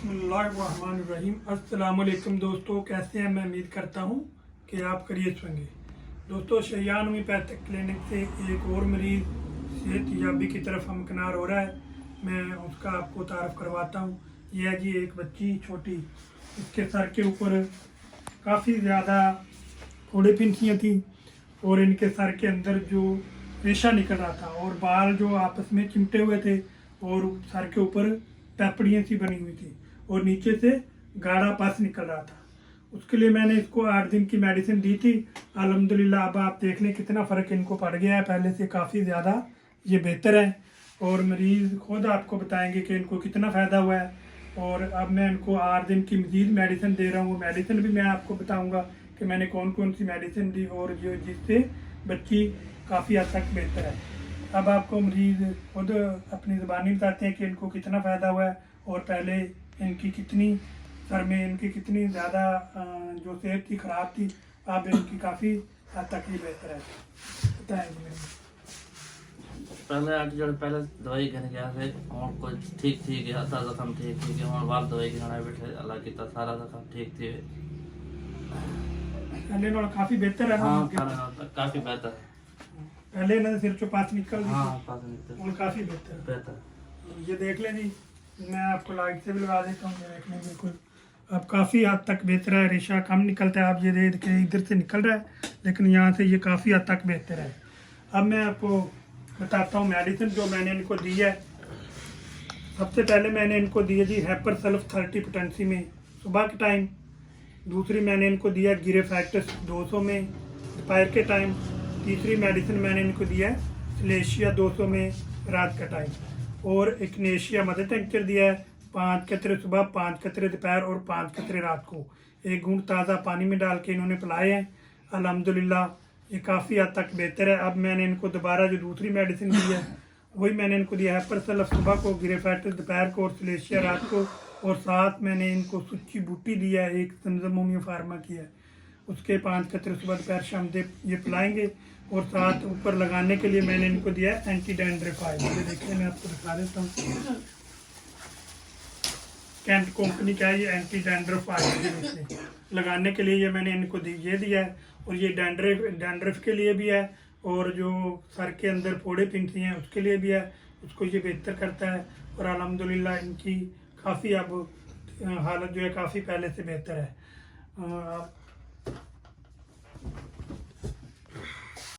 बिस्मिल्लाहिर्रहमानिर्रहीम। अस्सलामुअलैकुम दोस्तों, कैसे हैं? मैं उम्मीद करता हूँ कि आप खैरियत होंगे। दोस्तों, शैयान होम्योपैथिक क्लिनिक से एक और मरीज़ सेहत याबी की तरफ हमकिनार हो रहा है। मैं उसका आपको तारफ़ करवाता हूँ। यह है जी एक बच्ची छोटी, इसके सर के ऊपर काफ़ी ज़्यादा फोड़े फिंसियाँ थी और इनके सर के अंदर जो रेशा निकल रहा था और बाल जो आपस में चिमटे हुए थे और सर के ऊपर पैपड़ियाँ सी बनी हुई थी और नीचे से गाढ़ा पस निकल रहा था। उसके लिए मैंने इसको 8 दिन की मेडिसिन दी थी। अल्हम्दुलिल्लाह अब आप देख लें कितना फ़र्क इनको पड़ गया है, पहले से काफ़ी ज़्यादा ये बेहतर है और मरीज़ खुद आपको बताएंगे कि इनको कितना फ़ायदा हुआ है। और अब मैं इनको 8 दिन की मज़ीद मेडिसिन दे रहा हूँ। वो मेडिसिन भी मैं आपको बताऊँगा कि मैंने कौन कौन सी मेडिसिन दी और जो जिससे बच्ची काफ़ी हद तक बेहतर है। अब आपको मरीज़ खुद अपनी ज़बानी बताते हैं कि इनको कितना फ़ायदा हुआ है और पहले इनकी कितनी सर में इनकी कितनी ज़्यादा जो सेहत थी ख़राब थी, अब इनकी काफ़ी हद तक ही बेहतर है। बताएंगे मेरे पहले दवाई करने गया थे और कुछ ठीक थी गया था, जख्म ठीक थी गया और बाद दवाई खाना बैठे अल्लाह की तरह सारा जख्म ठीक थी। पहले नाल काफ़ी बेहतर है। हाँ, काफ़ी बेहतर है। पहले ना सिर चो पास निकल हाँ, पास निकल और काफ़ी बेहतर बेहतर। ये देख लें जी, मैं आपको लाइट से भी लगा देता हूँ। ये देख लें बिल्कुल अब काफ़ी हद तक बेहतर है, रेशा कम निकलता है। आप ये देखिए इधर से निकल रहा है लेकिन यहाँ से ये काफ़ी हद तक बेहतर है। अब मैं आपको बताता हूँ मेडिसिन जो मैंने इनको दी है। सबसे पहले मैंने इनको दी है जी हैपर सल्फ 30 पोटेंसी में सुबह के टाइम। दूसरी मैंने इनको दिया गिरेफैक्टस 200 में दोपहर के टाइम। तीसरी मेडिसिन मैंने इनको दिया है सिलेशिया 200 में रात का टाइम। और इग्नेशिया मदर टेंचर दिया है 5 कतरे सुबह, 5 कतरे दोपहर और 5 कतरे रात को। 1 घूंट ताज़ा पानी में डाल के इन्होंने पिलाए हैं। अल्हम्दुलिल्लाह ये काफ़ी हद तक बेहतर है। अब मैंने इनको दोबारा जो दूसरी मेडिसिन दी है वही मैंने इनको दिया है हैपर सल्फ सुबह को, गिरेफैक्टस दोपहर को और सिलेशिया रात को। और साथ मैंने इनको सुच्ची बूटी दिया है, एक संजम होम्यो फार्मा की है, उसके 5 कतरे सुबह दोपहर शाम दे ये पिलाएंगे। और साथ ऊपर लगाने के लिए मैंने इनको दिया है एंटी डैंड्रफ ऑयल। ये देखिए मैं आपको दिखा देता हूँ, कैंट कंपनी का है ये एंटी डैंड्रफ ऑयल। लगाने के लिए ये मैंने इनको ये दिया है और ये डैंड्रफ के लिए भी है और जो सर के अंदर फोड़े फिंसी हैं उसके लिए भी है, उसको ये बेहतर करता है। और अल्हम्दुलिल्लाह इनकी काफ़ी अब हालत जो है काफ़ी पहले से बेहतर है।